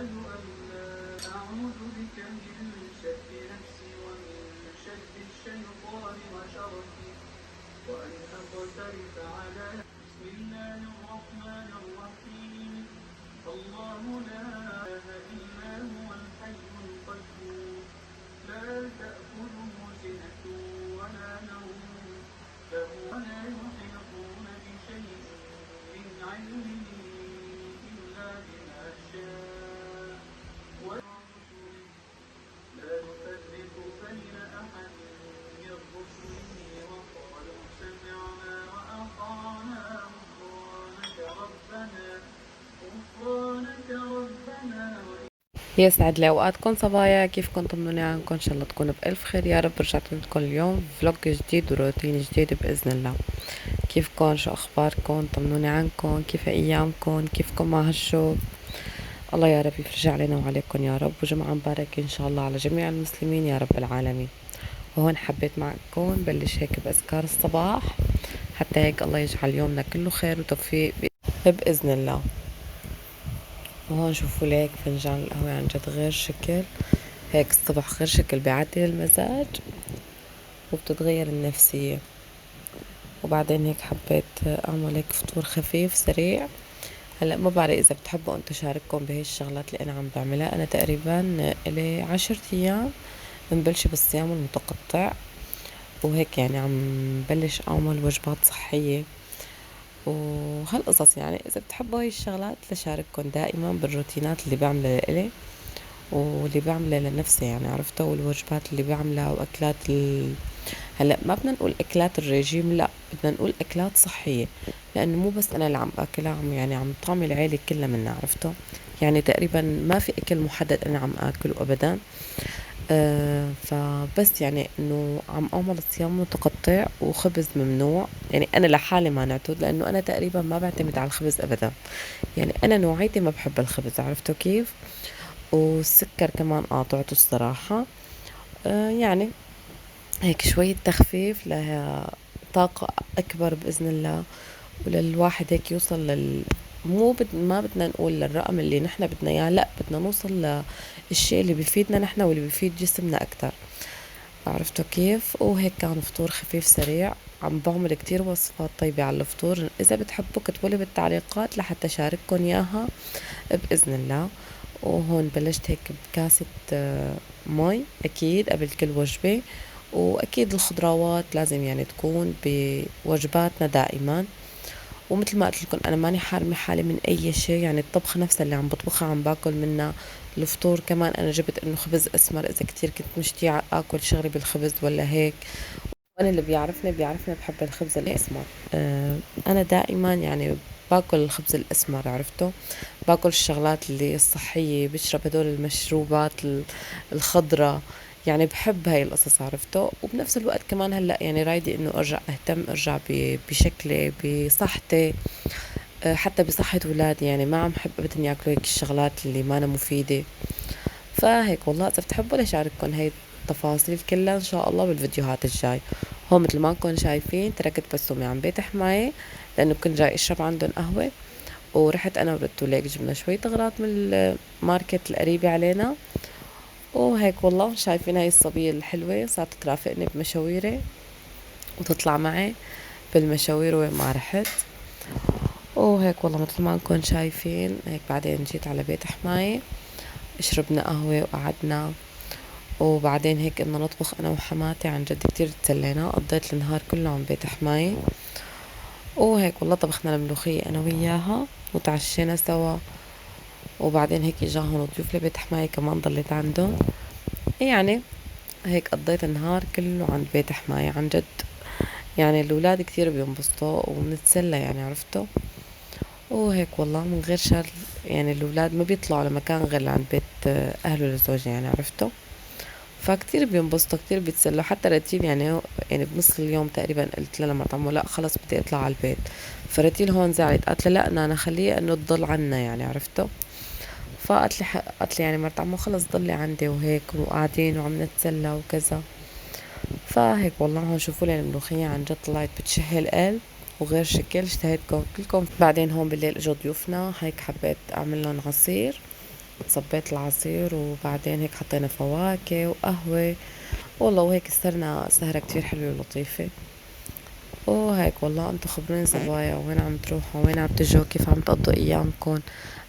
أعوذ بك من شر نفسي ومن شر الشيطان وشركه وأن أقترف على بسم الله الرحمن الرحيم الله لا إله إلا هو الحي القيوم لا تأخذه سنة ولا نوم له ولا يحيطون بشيء من علمه إلا بما شاء ورسله لا نفرق بين أحد من رسله وقالوا سمعنا وأطعنا غفرانك ربنا يسعد لي اوقاتكم صبايا، كيفكم؟ طمنوني عنكم، ان شاء الله تكونوا بالف خير يا رب. رجعت لكم اليوم فلوج جديد وروتين جديد باذن الله. كيفكم؟ شو اخباركم؟ طمنوني عنكم، كيف ايامكم؟ كيفكم مع هالشوق؟ الله يا رب يفرج علينا وعليكم يا رب، وجمعة مباركة ان شاء الله على جميع المسلمين يا رب العالمين. وهون حبيت معكم بلش هيك باذكار الصباح، حتى هيك الله يجعل يومنا كله خير وتوفيق باذن الله. وهون شوفوا لي هيك فنجان القهوة عن جد غير شكل، هيك الصبح غير شكل بيعدل المزاج وبتتغير النفسية. وبعدين هيك حبيت اعمل هيك فطور خفيف سريع. هلا ما بعرف اذا بتحبوا انتو شارككم بهي الشغلات اللي انا عم بعملها. انا تقريبا الي 10 ايام مبلشة بالصيام المتقطع، وهيك يعني عم بلش اعمل وجبات صحية وهالقصص. يعني اذا بتحبوا هاي الشغلات لشارككم دائما بالروتينات اللي بعملها لإلي واللي بعملها لنفسي، يعني عرفتوا، والوجبات اللي بعملها واكلات هلا ما بدنا نقول اكلات الرجيم، لا بدنا نقول اكلات صحية، لانه مو بس انا اللي عم اكلها، عم طعم العيلة كلها منها، عرفتوا. يعني تقريبا ما في اكل محدد انا عم اكله ابدا. فبس يعني انه عم اعمل صيام متقطع وخبز ممنوع. يعني انا لحالي ما نعتود، لانه انا تقريبا ما بعتمد على الخبز ابدا. يعني انا نوعيتي ما بحب الخبز، عرفتوا كيف. والسكر كمان قاطعته الصراحة. يعني هيك شوية تخفيف لها طاقة أكبر بإذن الله، وللواحد هيك يوصل مو ما بدنا نقول للرقم اللي نحنا بدنا إياه، لا بدنا نوصل للشيء اللي بيفيدنا نحنا واللي بيفيد جسمنا أكتر، عرفتوا كيف. وهيك كان فطور خفيف سريع. عم بعمل كتير وصفات طيبة على الفطور، إذا بتحبوا كتبولي بالتعليقات لحتى شارككم إياها بإذن الله. وهون بلشت هيك بكاسة مي أكيد قبل كل وجبة. وأكيد الخضروات لازم يعني تكون بوجباتنا دائما. ومثل ما قلت لكم أنا ماني حارمة حالي من أي شيء، يعني الطبخة نفسها اللي عم بطبخها عم باكل منها. الفطور كمان أنا جبت إنه خبز أسمر، إذا كتير كنت مشتية آكل شغلي بالخبز ولا هيك. وأنا اللي بيعرفني بحب الخبز الأسمر. أنا دائما يعني باكل الخبز الأسمر، عرفته. باكل الشغلات اللي الصحية، بشرب هدول المشروبات الخضرة. يعني بحب هاي القصص، عرفته. وبنفس الوقت كمان هلأ يعني رايدة انه ارجع بشكلي بصحتي، حتى بصحة ولادي. يعني ما عم حب ابدا ياكلوا هيك الشغلات اللي ما أنا مفيدة. فهيك والله اذا بتحبوا لشارككم هاي التفاصيل كلها ان شاء الله بالفيديوهات الجاي. هو مثل ما انكم شايفين تركت بسومي عم بيت حماية، لانه كنت جاي اشرب عندهم قهوة. ورحت انا وبدو ليك جبنا شوية اغراض من الماركت القريبة علينا. وهيك والله شايفين هاي الصبية الحلوة صارت ترافقني بمشاويري وتطلع معي بالمشاوير وين ما رحت. وهيك والله مثل ما انكم شايفين هيك بعدين جيت على بيت حماية، شربنا قهوة وقعدنا. وبعدين هيك إنه نطبخ أنا وحماتي، عن جد كتير تسلينا، قضيت النهار كله عم بيت حماي. وهيك والله طبخنا الملوخية أنا وياها وتعشينا سوا. وبعدين هيك إجاهم ضيوف لبيت حماي كمان ضليت عندهم. يعني هيك قضيت النهار كله عند بيت حماي عن جد. يعني الأولاد كتير بينبسطوا وبنتسلى، يعني عرفتوا. وهيك والله من غير شر، يعني الأولاد ما بيطلعوا لمكان غير عند بيت أهله لزوجي، يعني عرفتوا. فكتير بينبسطوا كتير بيتسلوا. حتى رتيل يعني بنص اليوم تقريبا قلت لها لمرت عمو لا خلص بدي اطلع على البيت. فرتيل هون زعلت، قالت لي لا انا خليها انه تضل عنا، يعني عرفته. قالت لي يعني مرت عمو خلص ضلي عندي وهيك وقاعدين وعم نتسلى وكذا. فهيك والله هون شوفوا لي الملوخية عن جد طلعت بتشهي القلب وغير شكل، اشتهيتكم كلكم. بعدين هون بالليل اجوا ضيوفنا، هيك حبيت اعمل لهم عصير صبيت العصير وبعدين هيك حطينا فواكه وقهوة. والله وهيك صرنا سهرة كتير حلوة ولطيفة. وهيك والله انتو خبروني صبايا، وين عم تروحوا، وين عم تجوا، كيف عم تقضوا ايامكم؟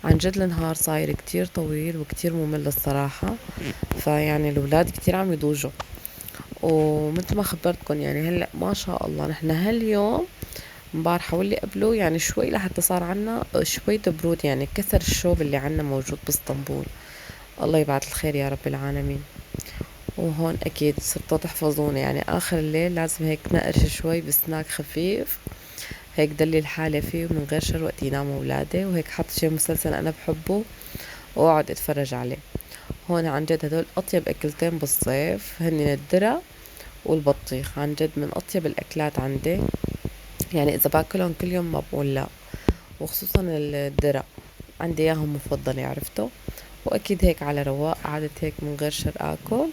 عن جد النهار صاير كتير طويل وكتير ممل الصراحة. فيعني الولاد كتير عم يضوجوا. ومثل ما خبرتكم يعني هلا ما شاء الله نحن هاليوم امبارحة واللي قبله يعني شوي لحتى صار عنا شوية برود، يعني كسر الشوب اللي عنا موجود باسطنبول. الله يبعث الخير يا رب العالمين. وهون اكيد صرتوا تحفظوني، يعني اخر الليل لازم هيك نقرش شوي بسناك خفيف، هيك دلي الحالة فيه من غير شر وقت يناموا ولادي، وهيك حط شي مسلسل انا بحبه واقعد اتفرج عليه. هون عن جد هدول اطيب اكلتين بالصيف، هن الدرة والبطيخ، عن جد من اطيب الاكلات عندي. يعني اذا باكلهم كل يوم ما بقول لا. وخصوصا الدرة عندي اياهم مفضلة، عرفتوا. واكيد هيك على رواق قعدت هيك من غير شر اكل،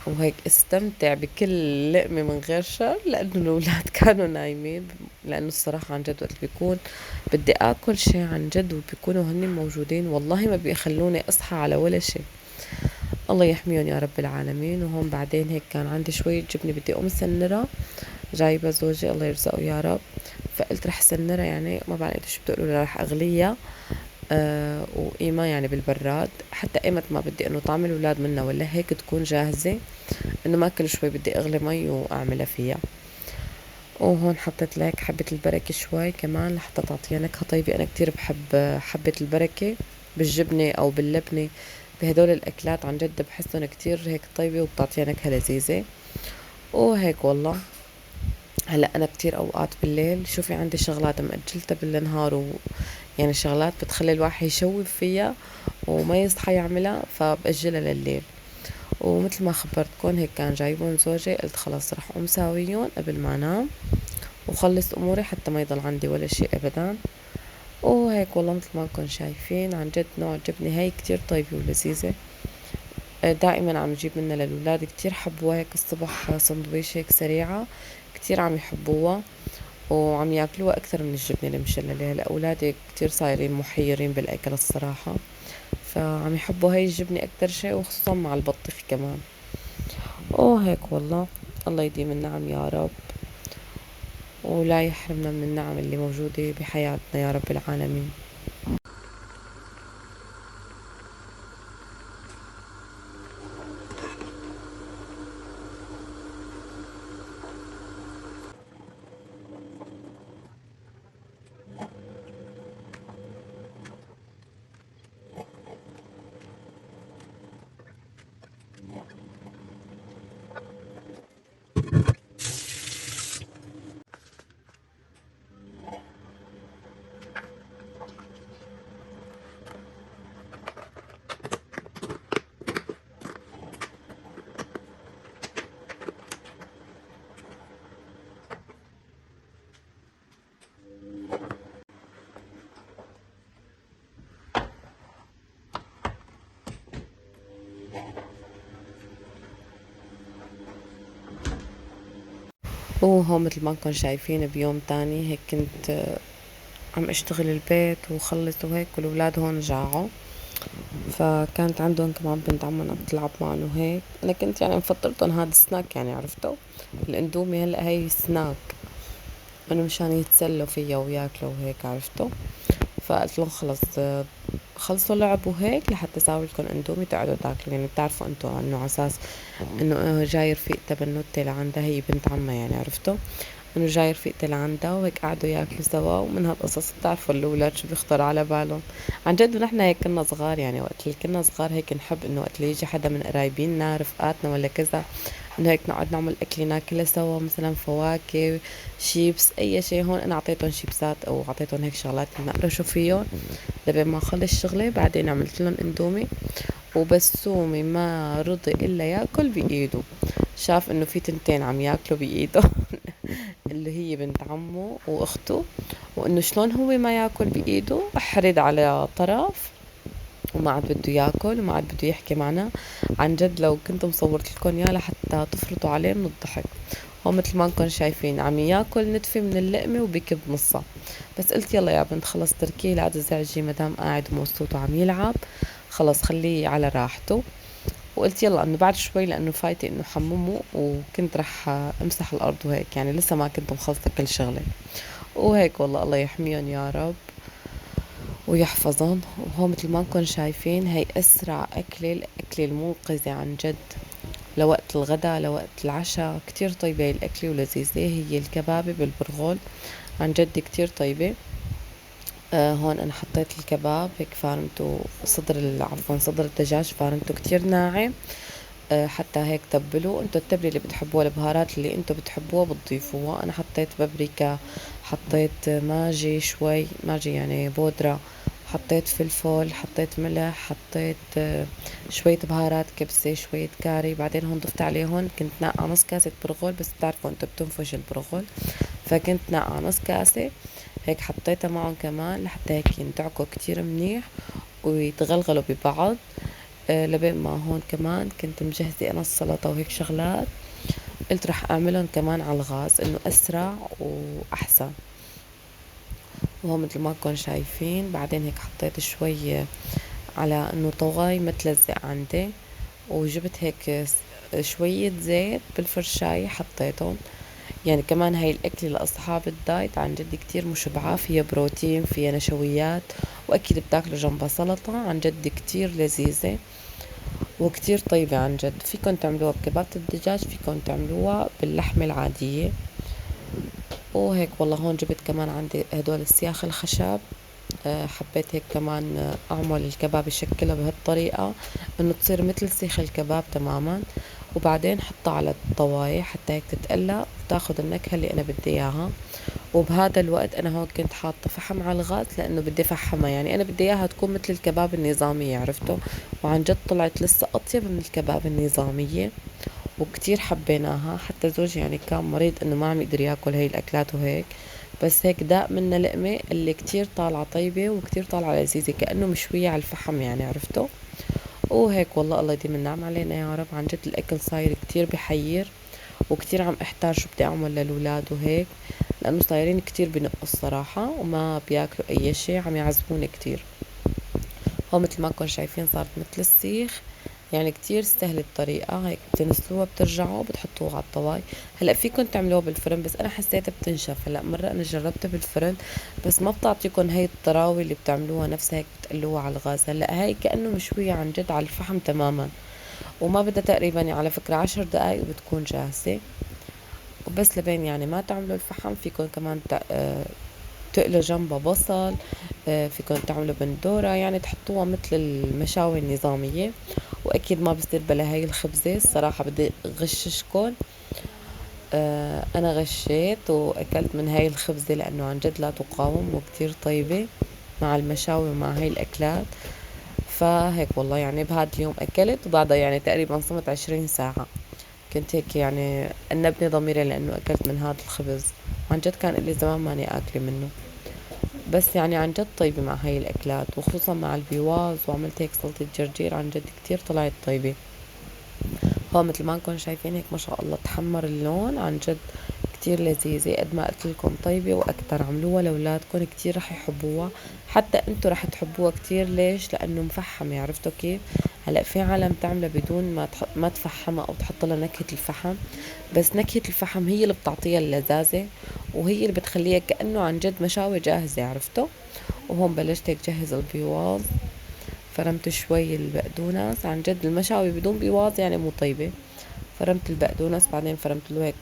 وهيك استمتع بكل لقمة من غير شر، لأنه الأولاد كانوا نايمين. لأنه الصراحة عن جد وقت بيكون بدي آكل شي عن جد وبيكونوا هني موجودين، والله ما بيخلوني أصحى على ولا شي. الله يحميهم يا رب العالمين. وهون بعدين هيك كان عندي شوية جبنة بدي أقوم سنرها، جايبة زوجي الله يرزقه يا رب. فقلت رح سنرها، يعني ما بعرف شو بتقولوا، رح أغليها وقيمة يعني بالبراد، حتى ايمت ما بدي انه طعم الولاد منها ولا هيك تكون جاهزة، انه ما كل شوي بدي اغلي مي واعملها فيها. وهون حطيت لك حبة البركة شوي كمان لحتى تعطيها نكهة طيبة. انا كتير بحب حبة البركة بالجبنة او باللبنة، بهدول الاكلات عن جد بحسن كتير هيك طيبة وبتعطيها نكهة لذيذة. وهيك والله. هلا انا كتير اوقات بالليل شوفي عندي شغلات مأجلتها بالنهار يعني شغلات بتخلي الواحد يشوف فيها وما يصحى يعملها، فبأجلها لليل. ومثل ما خبرتكم هيك كان جايبون زوجي، قلت خلاص رح أقوم ساويهم قبل ما أنام وخلص أموري حتى ما يضل عندي ولا شيء أبدا. وهيك والله مثل ما انكم شايفين عن جد نوع الجبنة هاي كتير طيبة ولذيذة. دائما عم نجيب منها للولاد، كتير حبوها هيك الصبح سندويشة هيك سريعة، كتير عم يحبوها وعم ياكلوها أكثر من الجبنة المشللة. هلا أولادي كتير صايرين محيرين بالأكل الصراحة، فعم يحبوا هاي الجبنة أكتر شي، وخصوصا مع البطيخ كمان. وهيك والله. الله يديم النعم يا رب، ولا يحرمنا من النعم اللي موجودة بحياتنا يا رب العالمين. وهو مثل ما انكم شايفين بيوم تاني هيك كنت عم اشتغل البيت وخلص وهيك، والولاد هون جاعوا، فكانت عندهم كمان بنت عمنا بتلعب معهم وهيك. انا كنت يعني مفطرتهم هذا السناك، يعني عرفتوا الاندومي هلا هي سناك انه مشان يتسلوا فيها وياكلوا وهيك، عرفتوا. فقلت لهم خلص خلصوا لعبوا هيك لحتى ساوي لكم اندومي تقعدوا تاكلوا. يعني بتعرفوا انتوا انه عساس انه جاي رفيقتها بنوتة لعندها، هي بنت عمها يعني، عرفتوا انه جاي رفيقتي لعندها وهيك قعدوا ياكلوا سوا. ومن هالقصص بتعرفوا الاولاد شو بيخطر على بالهم. عن جد ونحن هيك كنا صغار، يعني وقت اللي كنا صغار هيك نحب انه وقت اللي يجي حدا من قرايبيننا رفقاتنا ولا كذا، انه هيك نقعد نعمل اكل ناكلها سوا، مثلا فواكه، شيبس، اي شيء. هون انا اعطيتهم شيبسات او اعطيتهم هيك شغلات ينقرشوا فيهم لبين ما اخلص شغلي. بعدين عملت لهم اندومي، وبسومي ما رضي الا ياكل بايده. شاف انه في تنتين عم ياكلوا بايده اللي هي بنت عمه واخته، وانه شلون هو ما ياكل بايده، حرد على طرف وما عاد بده ياكل وما عاد بده يحكي معنا. عن جد لو كنت مصورت لكم اياه لحتى تفرطوا عليه من الضحك. هو مثل ما انكم شايفين عم ياكل نتفة من اللقمة وبكب نصها. بس قلت يلا يا بنت خلص تركيه لا تزعجي مدام قاعد ومبسوط وعم يلعب، خلص خليه على راحته. وقلت يلا انه بعد شوي لانه فايتة انه حممه، وكنت رح امسح الارض وهيك، يعني لسه ما كنت مخلصة كل شغلة وهيك. والله الله يحميهم يا رب ويحفظهم. وهو مثل ما انكم شايفين هي اسرع اكلة، الاكلة المنقذة عن جد لوقت الغداء لوقت العشاء. كتير طيبة هي الأكلة ولذيذة، هي الكبابة بالبرغل، عن جد كتير طيبة. هون أنا حطيت الكباب هيك فارمته، عفوا صدر الدجاج فارمته كتير ناعم. حتى هيك تبلوا انتو التبلة اللي بتحبوها، البهارات اللي انتو بتحبوها بتضيفوها. انا حطيت بابريكا، حطيت ماجي شوي، ماجي يعني بودرة، حطيت فلفل، حطيت ملح، حطيت شوية بهارات كبسة، شوية كاري. بعدين هون ضفت عليهم كنت ناقعة نص كاسة برغل، بس بتعرفوا انتو بتنفش البرغل، فكنت ناقعة نص كاسة هيك حطيتها معهم كمان لحتى هيك يندعكوا كتير منيح ويتغلغلوا ببعض. لبين ما هون كمان كنت مجهزة أنا السلطة وهيك شغلات، قلت رح أعملهم كمان على الغاز إنه أسرع وأحسن. وهو مثل ما كون شايفين بعدين هيك حطيت شوي على إنه طواي ما تلزق عندي، وجبت هيك شوية زيت بالفرشاية حطيتهم. يعني كمان هاي الأكلة لأصحاب الدايت عن جد كتير مشبعة، فيها بروتين فيها نشويات، وأكيد بتاكلوا جنبها سلطة، عن جد كتير لذيذة وكتير طيبة عن جد. فيكن تعملوها بكبابة الدجاج، فيكن تعملوها باللحمة العادية. وهيك والله هون جبت كمان عندي هدول السياخ الخشب. حبيت هيك كمان اعمل الكباب شكلها بهالطريقة انه تصير مثل سيخ الكباب تماما، وبعدين حطها على الطواية حتى هيك تتقلى وتاخد النكهة اللي انا بدي اياها. وبهذا الوقت انا هون كنت حاطة فحم على الغاز لانه بدي فحمها، يعني انا بدي اياها تكون مثل الكباب النظامية عرفتوا. وعن جد طلعت لسه اطيب من الكباب النظامية وكتير حبيناها. حتى زوجي يعني كان مريض انه ما عم يقدر ياكل هاي الاكلات وهيك، بس هيك داق منا لقمة اللي كتير طالعة طيبة وكتير طالعة لذيذة كأنه مشوية على الفحم يعني عرفتوا. وهيك والله الله يديم النعم علينا يا رب. عن جد الأكل صاير كتير بحير، وكتير عم احتار شو بدي اعمل للولاد وهيك، لأنه صايرين كتير بنقوا الصراحة وما بياكلوا أي شي، عم يعذبوني كتير. هو مثل ما كون شايفين صارت مثل السيخ، يعني كتير سهل الطريقة. هيك بتنسلوها بترجعوا بتحطوها على الطواي. هلا فيكن تعملوها بالفرن بس انا حسيتها بتنشف. هلا مرة انا جربتها بالفرن بس ما بتعطيكن هي الطراوة اللي بتعملوها نفسها هيك بتقلوها على الغاز. هلا هاي كأنه مشوية عن جد على الفحم تماما، وما بدها تقريبا يعني على فكرة 10 دقايق وبتكون جاهزة. وبس لبين يعني ما تعملوا الفحم فيكن كمان تقلوا جنبها بصل. فيكن تعملوا بندورة، يعني تحطوها مثل المشاوي النظامية. واكيد ما بصير بلا هاي الخبزة الصراحة، بدي غششكن. انا غشيت واكلت من هاي الخبزة لانه عن جد لا تقاوم وكتير طيبة مع المشاوي ومع هاي الاكلات. فهيك والله يعني بهذا اليوم اكلت، وبعدها يعني تقريبا صمت 20 ساعة. كنت هيك يعني أنبني ضميري لأنه أكلت من هذا الخبز، عن جد كان إلي زمان ماني أكلة منه. بس يعني عن جد طيبة مع هاي الأكلات وخصوصا مع البيواز. وعملت هيك سلطة جرجير عن جد كتير طلعت طيبة. هو مثل ما نكون شايفين هيك ما شاء الله تحمر اللون، عن جد كتير لذيذة. قد ما قلت لكم طيبة وأكتر، عملوها لأولادكم كتير رح يحبوها، حتى انتو رح تحبوها كتير. ليش؟ لأنه مفحمة. عرفتوا كيف؟ هلأ في عالم تعملها بدون ما تفحمها أو تحط لها نكهة الفحم، بس نكهة الفحم هي اللي بتعطيها اللذاذة، وهي اللي بتخليها كأنه عن جد مشاوي جاهزة عرفتوا. وهون بلشت هيك جهز البيواض، فرمت شوي البقدونس. عن جد المشاوي بدون بيواض يعني مو طيبة. فرمت البقدونس، بعدين فرمت له هيك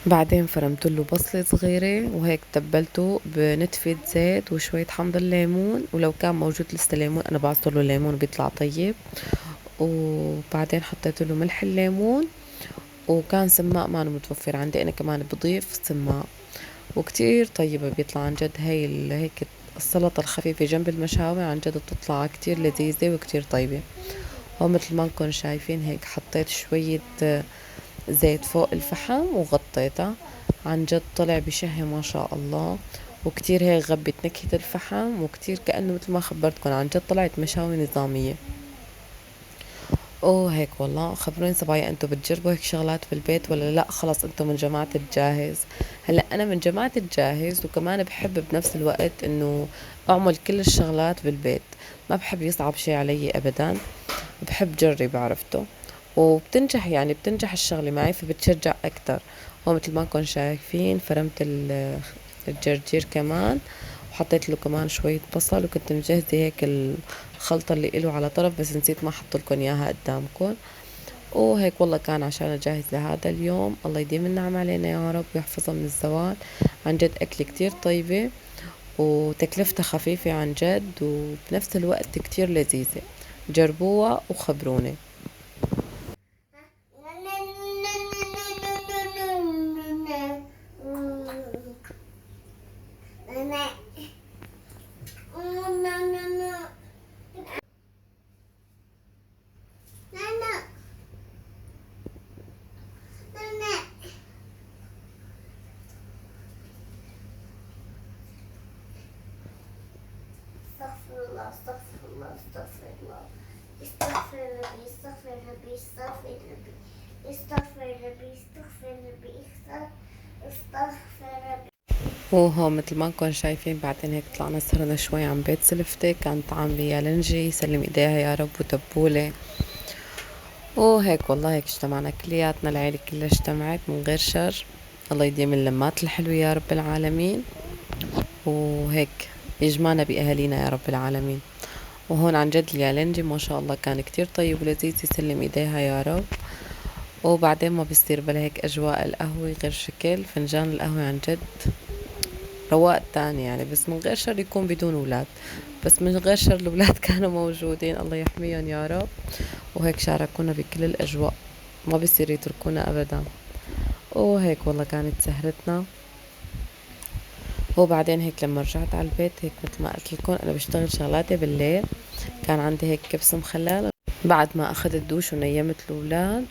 بعدين فرمت له بصلة صغيرة، وهيك تبلته بنتفة زيت وشوية حمض الليمون، ولو كان موجود لسه ليمون أنا بعصر له ليمون بيطلع طيب. وبعدين حطيت له ملح الليمون، وكان سماق ما أنا متوفر عندي، أنا كمان بضيف سماق. وكتير طيبة بيطلع عن جد. هاي هيك السلطة الخفيفة جنب المشاوي عن جد بتطلع كتير لذيذة وكتير طيبة. هو مثل ما نكون شايفين هيك حطيت شوية زيت فوق الفحم وغطيتها. عن جد طلع بشهي ما شاء الله، وكتير هيك غبت نكهة الفحم، وكتير كأنه مثل ما خبرتكم عن جد طلعت مشاوي نظامية. اوه هيك والله. خبروني صبايا، انتو بتجربوا هيك شغلات بالبيت ولا لا خلص انتو من جماعة الجاهز؟ هلا انا من جماعة الجاهز، وكمان بحب بنفس الوقت انه اعمل كل الشغلات بالبيت، ما بحب يصعب شي علي ابدا، بحب جرب عرفته، وبتنجح يعني بتنجح الشغلة معي فبتشجع اكتر. هو مثل ما انكم شايفين فرمت الجرجير كمان، وحطيت له كمان شوية بصل، وكنت مجهزة هيك الخلطة اللي إله على طرف، بس نسيت ما أحط لكم إياها قدامكم. وهيك والله كان عشان أجهز لهذا اليوم. الله يديم النعم علينا يا رب ويحفظها من الزوال. عن جد أكلة كتير طيبة، وتكلفتها خفيفة عن جد، وبنفس الوقت كتير لذيذة. جربوها وخبروني. استغفر الله استغفر الله استغفر الله استغفر ربي استغفر ربي استغفر ربي استغفر ربي استغفر ربي استغفر ربي. وهو مثل ما انكم شايفين بعدين هيك طلعنا سهرنا شوي عن بيت سلفتي، كانت عاملة يا لنجي يسلم ايديها يا رب وتبولة. وهيك والله هيك اجتمعنا كلياتنا، العيلة كلها اجتمعت من غير شر. الله يديم اللمات الحلوة يا رب العالمين، وهيك يجمعنا بأهالينا يا رب العالمين. وهون عن جد اليالنجي ما شاء الله كان كتير طيب ولذيذ، يسلم ايديها يا رب. وبعدين ما بيصير بلا هيك اجواء القهوة غير شكل، فنجان القهوة عن جد رواق تاني يعني، بس من غير شر يكون بدون ولاد، بس من غير شر الولاد كانوا موجودين الله يحميهم يا رب. وهيك شاركونا بكل الأجواء، ما بيصير يتركونا أبدا. وهيك والله كانت سهرتنا. وبعدين هيك لما رجعت على البيت هيك مثل ما قلت لكم أنا بشتغل شغلاتي بالليل، كان عندي هيك كبس مخلل بعد ما أخذت دوش ونيمت الأولاد.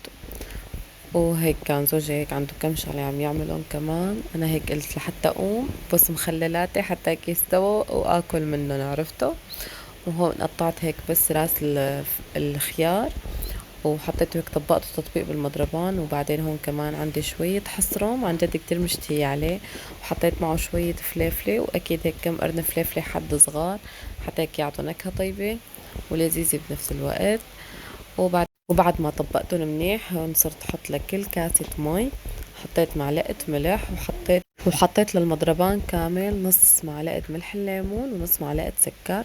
وهيك كان زوجي هيك عنده كم شغلة عم يعملهم كمان، أنا هيك قلت لحتى أقوم بس مخللاتي حتى هيك يستووا وآكل منهم عرفتوا. وهون قطعت هيك بس راس الخيار، وحطيته هيك طبقته تطبيق بالمضربان، وبعدين هون كمان عندي شوية حصرم عن جد كتير مشتهية عليه، وحطيت معه شوية فليفلة، وأكيد هيك كم قرن فليفلة حد صغار حتى هيك يعطوا نكهة طيبة ولذيذة بنفس الوقت. وبعد ما طبقتهم منيح هون صرت احط لكل كاسة مي حطيت معلقة ملح، وحطيت للمضربان كامل نص معلقة ملح الليمون ونص معلقة سكر.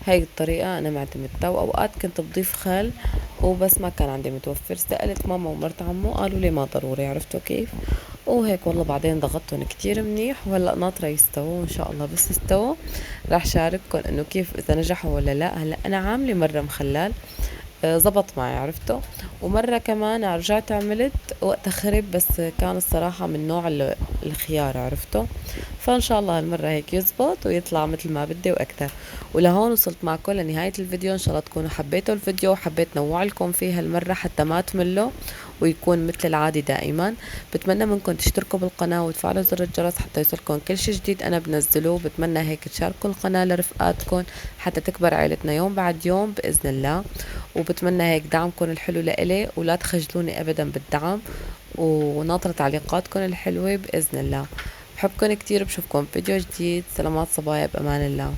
هاي الطريقة أنا معتمدتها، وأوقات كنت بضيف خل وبس ما كان عندي متوفر، سألت ماما ومرت عمو قالوا لي ما ضروري عرفتوا كيف. وهيك والله بعدين ضغطتهم كتير منيح، وهلأ ناطرة يستووا إن شاء الله. بس يستووا راح شارككم إنه كيف إذا نجحوا ولا لا. هلأ أنا عاملة مرة مخلل زبط معي عرفته، ومرة كمان رجعت عملت وقتها خرب، بس كان الصراحة من نوع الخيار عرفته. فإن شاء الله هالمرة هيك يزبط ويطلع مثل ما بدي وأكثر. ولهون وصلت معكم لنهاية الفيديو، إن شاء الله تكونوا حبيتوا الفيديو وحبيت نوع لكم فيه هالمرة حتى ما تملوا ويكون مثل العادي دائما. بتمنى منكم تشتركوا بالقناة وتفعلوا زر الجرس حتى يوصلكم كل شي جديد أنا بنزله. بتمنى هيك تشاركوا القناة لرفقاتكم حتى تكبر عائلتنا يوم بعد يوم بإذن الله. وبتمنى هيك دعمكم الحلو لإلي، ولا تخجلوني أبدا بالدعم، وناطرة تعليقاتكم الحلوة بإذن الله. بحبكم كتير، بشوفكم فيديو جديد. سلامات صبايا، بأمان الله.